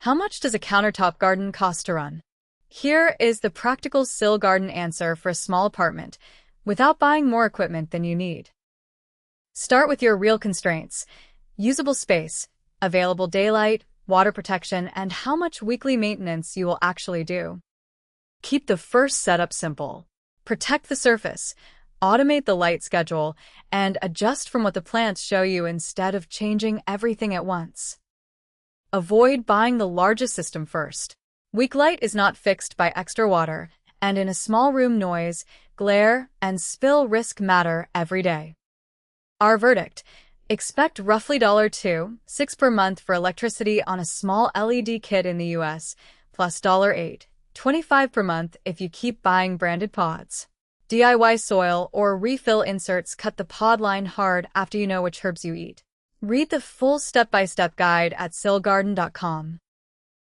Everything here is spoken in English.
How much does a countertop garden cost to run? Here is the practical Sill garden answer for a small apartment, without buying more equipment than you need. Start with your real constraints: usable space, available daylight, water protection, and how much weekly maintenance you will actually do. Keep the first setup simple. Protect the surface, automate the light schedule, and adjust from what the plants show you instead of changing everything at once. Avoid buying the largest system first. Weak light is not fixed by extra water, and in a small room, noise, glare, and spill risk matter every day. Our verdict: expect roughly $2.6 per month for electricity on a small LED kit in the US, plus $8.25 per month if you keep buying branded pods. DIY soil or refill inserts cut the pod line hard after you know which herbs you eat. Read the full step-by-step guide at sillgarden.com.